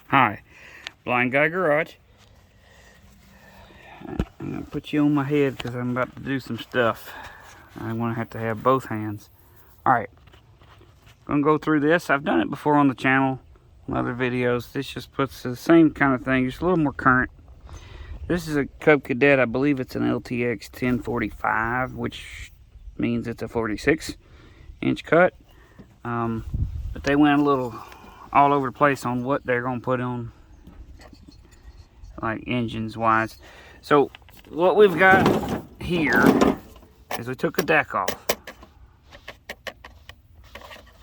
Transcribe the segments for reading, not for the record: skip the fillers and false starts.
Hi, Blind Guy Garage. I'm going to put you on my head because I'm about to do some stuff. I'm going to have both hands. Alright, going to go through this. I've done it before on the channel, in other videos. This just puts the same kind of thing, just a little more current. This is a Cub Cadet. I believe it's an LTX 1045, which means it's a 46-inch cut. But they went a little all over the place on what they're going to put on, like engines wise. So what we've got here is we took a deck off.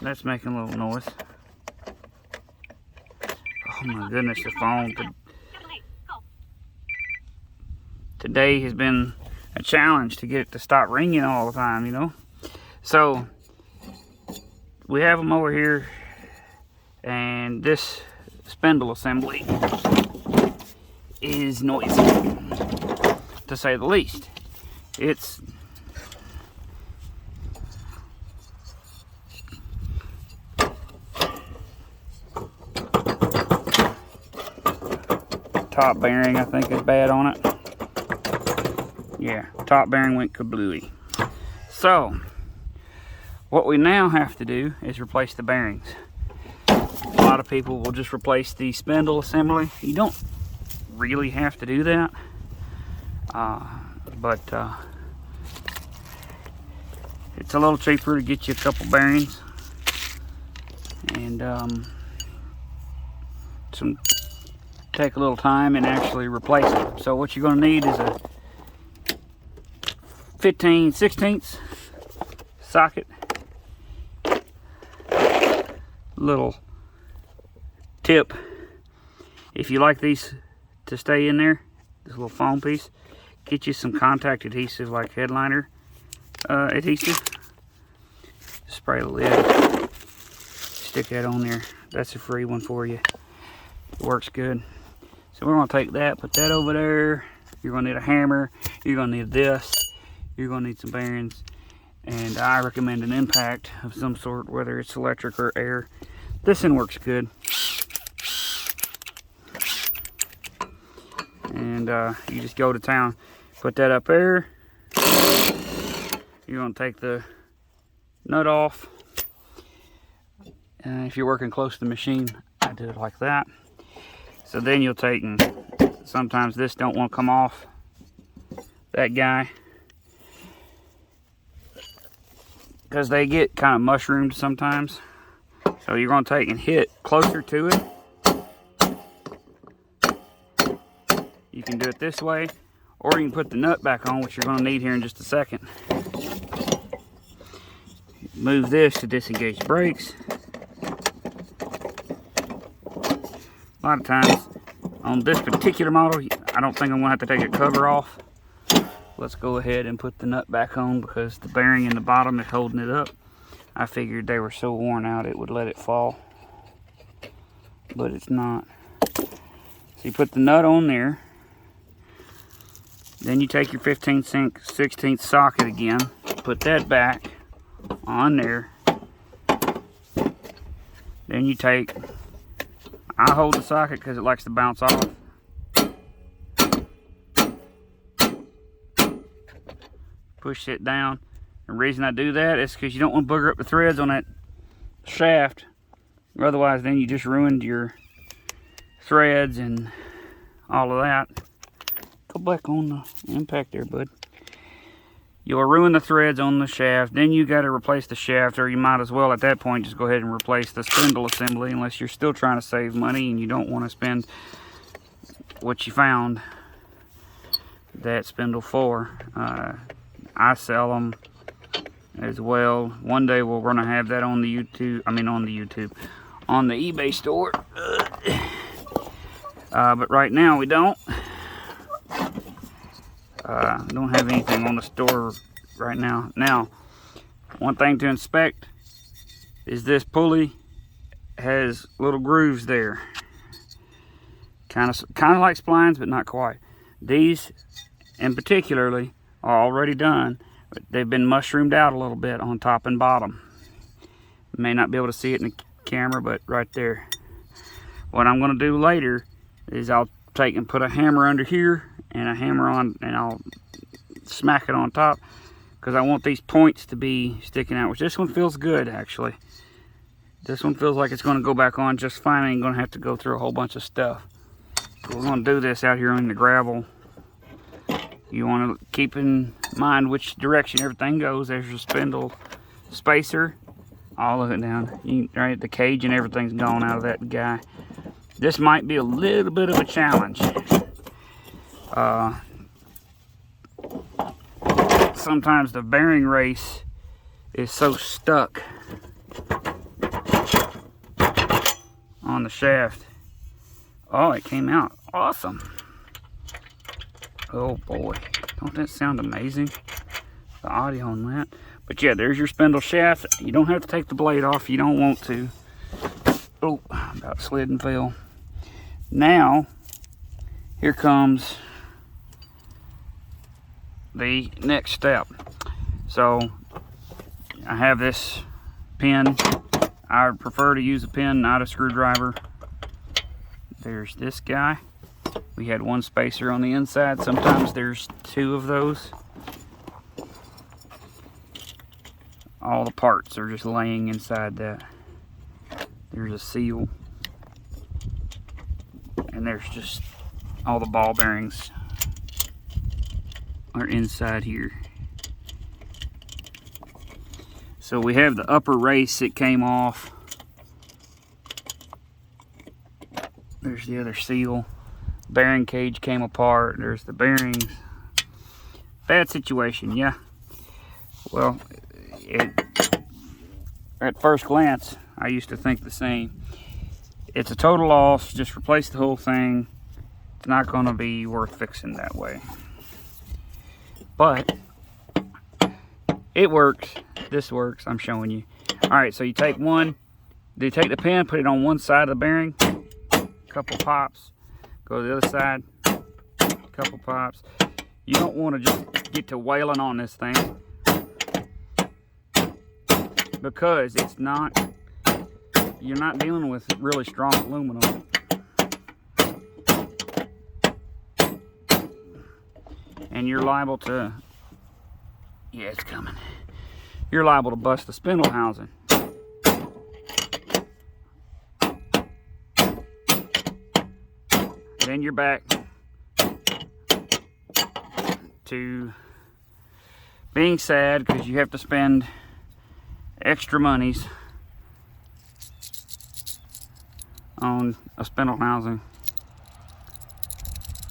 That's making a little noise. Oh my goodness, the phone. Today has been a challenge to get it to stop ringing all the time, you know. So we have them over here, and this spindle assembly is noisy, to say the least. It's top bearing, I think, is bad on it. Yeah, top bearing went kablooey. So what we now have to do is replace the bearings. A lot of people will just replace the spindle assembly. You don't really have to do that, but it's a little cheaper to get you a couple bearings and take a little time and actually replace it. So what you're going to need is a 15/16 socket, little tip. If you like these to stay in there, this little foam piece, get you some contact adhesive like headliner adhesive. Spray the lid, stick that on there. That's a free one for you. It works good. So we're going to take that, put that over there. You're going to need a hammer, you're going to need this, you're going to need some bearings, and I recommend an impact of some sort, whether it's electric or air. This one works good. And you just go to town. Put that up there. You're going to take the nut off. If you're working close to the machine, I do it like that. So then you'll take, and sometimes this don't want to come off, that guy, because they get kind of mushroomed sometimes. So you're going to take and hit closer to it. You can do it this way, or you can put the nut back on, which you're going to need here in just a second. Move this to disengage brakes. A lot of times on this particular model, I don't think I'm going to have to take a cover off. Let's go ahead and put the nut back on because the bearing in the bottom is holding it up. I figured they were so worn out it would let it fall, but it's not. So you put the nut on there. Then you take your 15/16 socket again, put that back on there. Then you take, I hold the socket because it likes to bounce off. Push it down. The reason I do that is because you don't want to booger up the threads on that shaft. Otherwise, then you just ruined your threads and all of that. Go back on the impact there, bud. You'll ruin the threads on the shaft. Then you got to replace the shaft, or you might as well at that point just go ahead and replace the spindle assembly, unless you're still trying to save money and you don't want to spend what you found that spindle for. I sell them as well. One day we're going to have that on the on the eBay store. But right now we don't. Don't have anything on the store right now. Now, one thing to inspect is this pulley has little grooves there. Kind of like splines, but not quite. These, in particularly, are already done, but they've been mushroomed out a little bit on top and bottom. You may not be able to see it in the camera, but right there. What I'm going to do later is I'll take and put a hammer under here and a hammer on, and I'll smack it on top, because I want these points to be sticking out, which this one feels good actually. This one feels like it's going to go back on just fine. I ain't going to have to go through a whole bunch of stuff. We're going to do this out here on the gravel. You want to keep in mind which direction everything goes. There's your spindle spacer, all of it down. Right, the cage and everything's gone out of that guy. This might be a little bit of a challenge. Sometimes the bearing race is so stuck on the shaft. Oh, it came out awesome. Oh boy, don't that sound amazing? The audio on that. But yeah, there's your spindle shaft. You don't have to take the blade off if you don't want to. Oh, about slid and fell. Now, here comes the next step. So, I have this pin. I would prefer to use a pin, not a screwdriver. There's this guy. We had one spacer on the inside. Sometimes there's two of those. All the parts are just laying inside that. There's a seal. And there's just all the ball bearings are inside here. So we have the upper race that came off. There's the other seal. Bearing cage came apart. There's the bearings. Bad situation, yeah. Well, at first glance, I used to think the same. It's a total loss. Just replace the whole thing. It's not going to be worth fixing that way. But it works. This works. I'm showing you. All right, so you take the pin, put it on one side of the bearing, couple pops. Go to the other side, couple pops. You don't want to just get to wailing on this thing, because you're not dealing with really strong aluminum. And you're liable to, yeah, it's coming. You're liable to bust the spindle housing. Then you're back to being sad because you have to spend extra monies on a spindle housing.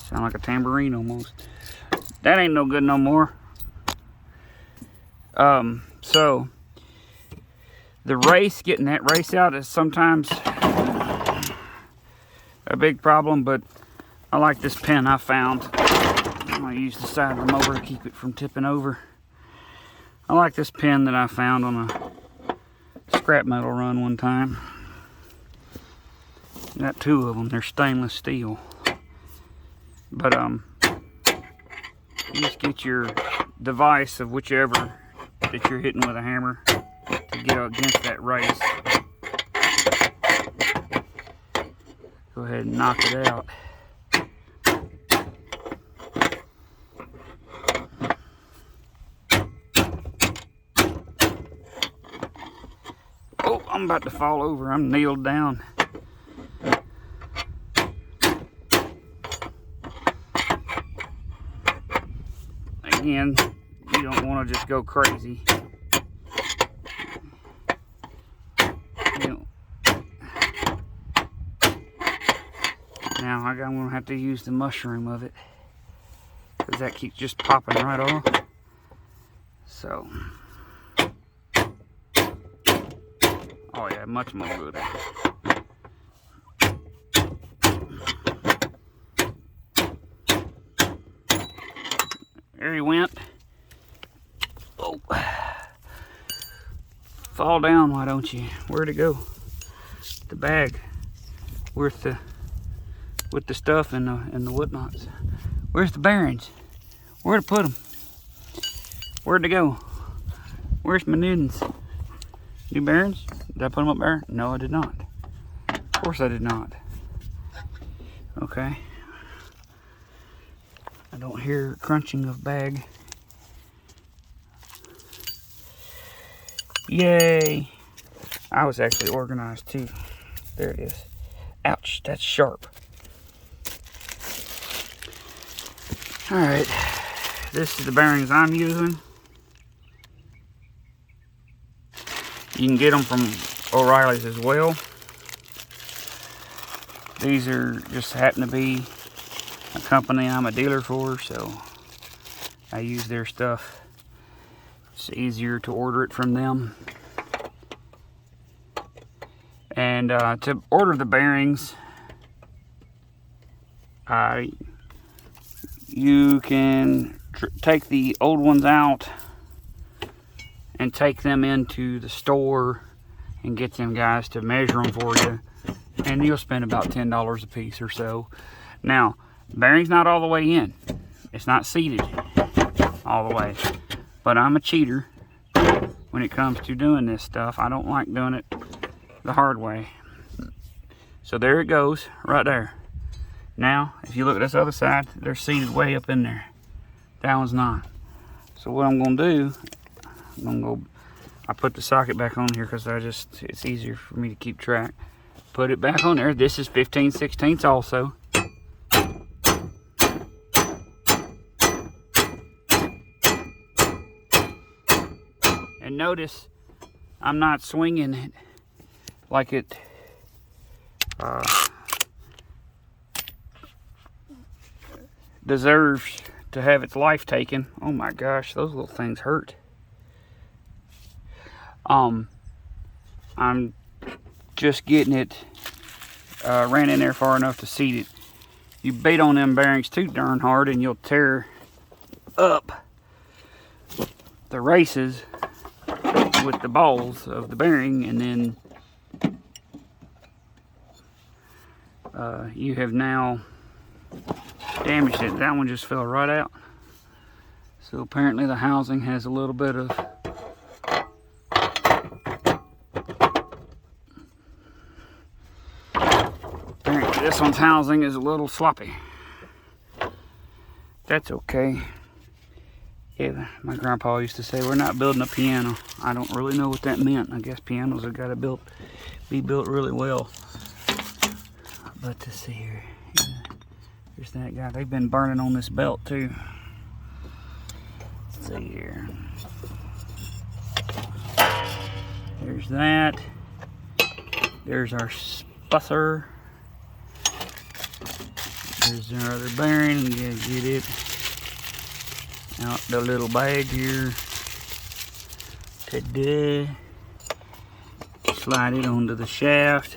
Sound like a tambourine almost. That ain't no good no more. So the race, getting that race out is sometimes a big problem, but I like this pin I found. I'm going to use the side of the mower to keep it from tipping over. I like this pin that I found on a scrap metal run one time. Got two of them. They're stainless steel. But you just get your device of whichever that you're hitting with a hammer to get against that race. Go ahead and knock it out. Oh, I'm about to fall over. I'm kneeled down. Again, you don't want to just go crazy. Now I'm going to have to use the mushroom of it, because that keeps just popping right off. So, oh yeah, much more good. There he went. Oh, fall down, why don't you? Where'd it go? The bag with the stuff and the whatnots. Where's the bearings? Where'd I put them? Where'd they go? Where's my nuddins? New bearings? Did I put them up there? No, I did not. Of course I did not. Okay. I don't hear crunching of bag. Yay! I was actually organized too. There it is. Ouch, that's sharp. Alright, this is the bearings I'm using. You can get them from O'Reilly's as well. These are just happen to be a company I'm a dealer for, so I use their stuff. It's easier to order it from them. And to order the bearings, you can take the old ones out and take them into the store and get them guys to measure them for you, and you'll spend about $10 a piece or so. Now, the bearing's not all the way in. It's not seated all the way. But I'm a cheater when it comes to doing this stuff. I don't like doing it the hard way. So there it goes, right there. Now, if you look at this other side, they're seated way up in there. That one's not. So what I'm gonna do, I put the socket back on here because it's easier for me to keep track. Put it back on there. This is 15/16 also. And notice I'm not swinging it like it deserves to have its life taken. Oh my gosh, those little things hurt. I'm just getting it ran in there far enough to seat it. You beat on them bearings too darn hard and you'll tear up the races with the balls of the bearing, and then you have now damaged it. That one just fell right out. So apparently the housing has a little bit of this one's housing is a little sloppy. That's okay. Yeah, my grandpa used to say, we're not building a piano. I don't really know what that meant. I guess pianos have got to be built really well. But to see here, yeah, there's that guy. They've been burning on this belt too. Let's see here. There's that. There's our spusser. There's our other bearing. You gotta get it out the little bag here. Today, slide it onto the shaft.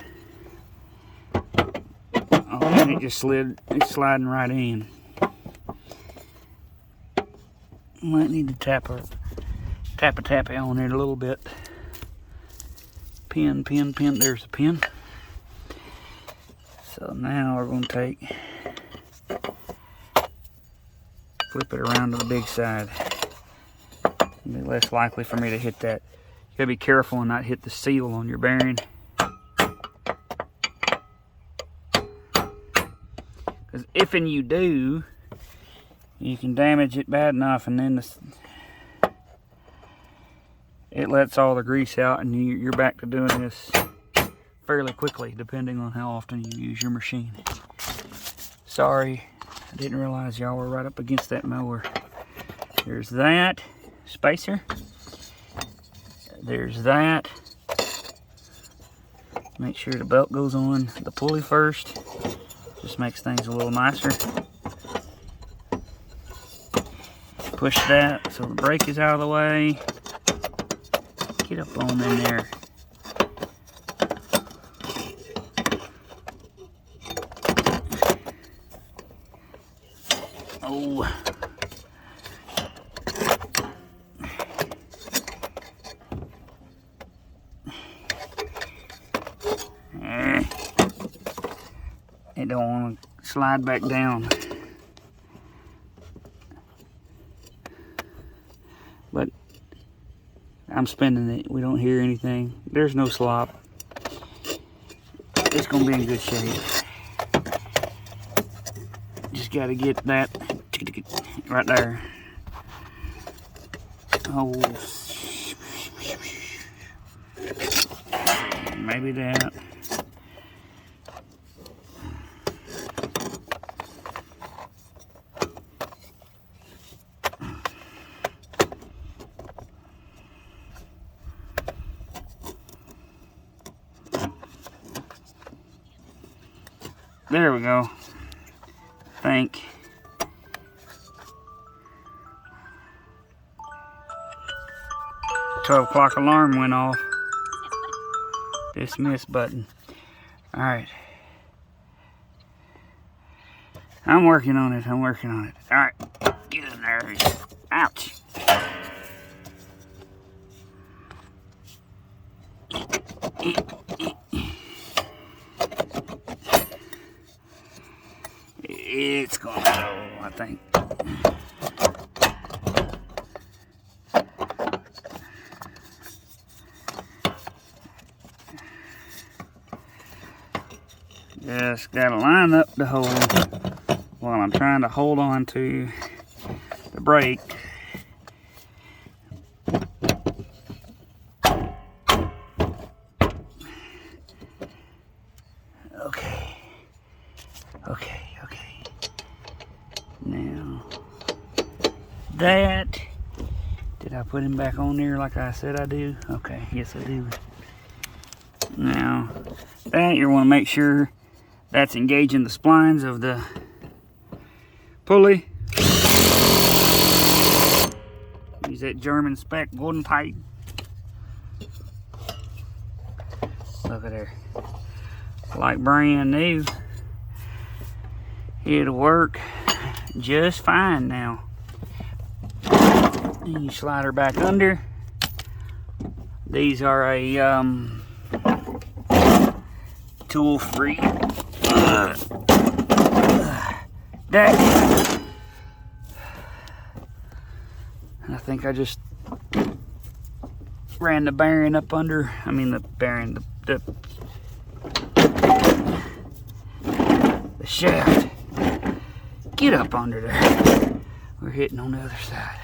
Oh, and it just slid. It's sliding right in. Might need to tap on it a little bit. Pin. There's the pin. So now we're going to flip it around to the big side. It'll be less likely for me to hit that. You gotta be careful and not hit the seal on your bearing. Because if and you do, you can damage it bad enough, and then it lets all the grease out, and you're back to doing this fairly quickly, depending on how often you use your machine. Sorry, I didn't realize y'all were right up against that mower. There's that spacer. There's that. Make sure the belt goes on the pulley first. Just makes things a little nicer. Push that so the brake is out of the way. Get up on in there. Oh. It don't want to slide back down. But I'm spinning it. We don't hear anything. There's no slop. It's going to be in good shape. Just got to get that right there. Oh, maybe that. There we go. I think. "12 o'clock alarm went off. Dismiss button." All right. I'm working on it. I'm working on it. All right. Get in there. Ouch. It's gonna go, I think. Just gotta line up the hole while I'm trying to hold on to the brake. Okay. Now, that, did I put him back on there like I said I do? Okay, yes I do. Now, that you want to make sure that's engaging the splines of the pulley. Use that German spec golden pipe. Look at there. Like brand new. It'll work just fine now. And you slide her back under. These are a tool-free deck. And I think I just ran the bearing up under. I mean the bearing, the shaft. Get up under there. We're hitting on the other side.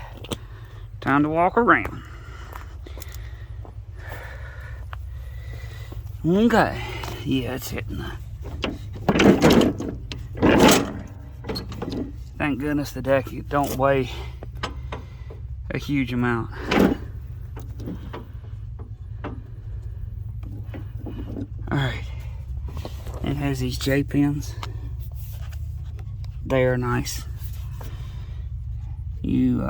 Time to walk around. Okay. Yeah, it's hitting the... That's all right. Thank goodness the deck don't weigh a huge amount. Alright. It has these J pins. They are nice. You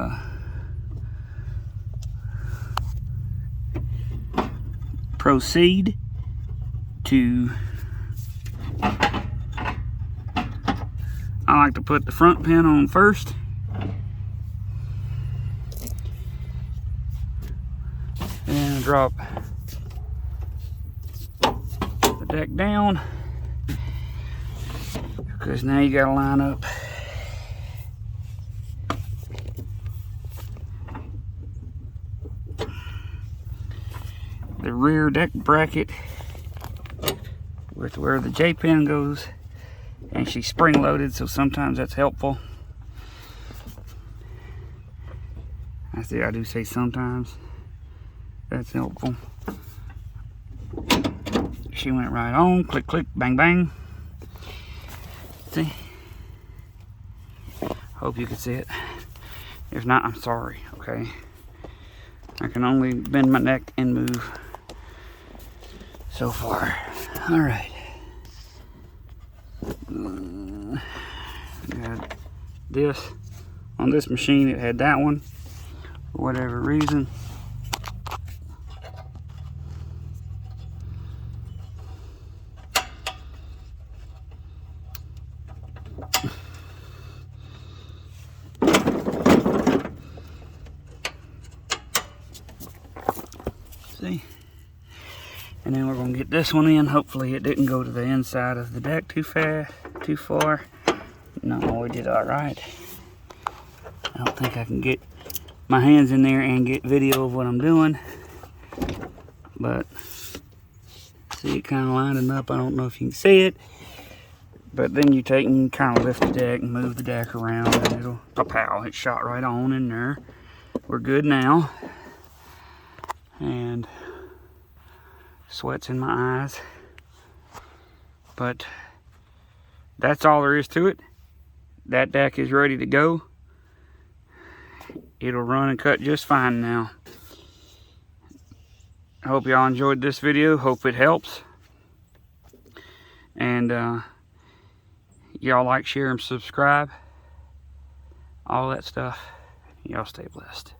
proceed to, I like to put the front pin on first. And drop the deck down. Because now you gotta line up the rear deck bracket with where the J pin goes, and she's spring loaded, so sometimes that's helpful. I do say sometimes that's helpful. She went right on, click click, bang bang. See? Hope you can see it. If not, I'm sorry, okay? I can only bend my neck and move so far. Alright. Got this. On this machine, it had that one for whatever reason. See? And then we're going to get this one in. Hopefully it didn't go to the inside of the deck too far. No, we did all right. I don't think I can get my hands in there and get video of what I'm doing. But see it kind of lining up. I don't know if you can see it. But then you take and kind of lift the deck and move the deck around, and it'll, pow, it shot right on in there. We're good now. And sweat's in my eyes. But that's all there is to it. That deck is ready to go. It'll run and cut just fine now. I hope y'all enjoyed this video. Hope it helps. And y'all like, share, and subscribe. All that stuff. Y'all stay blessed.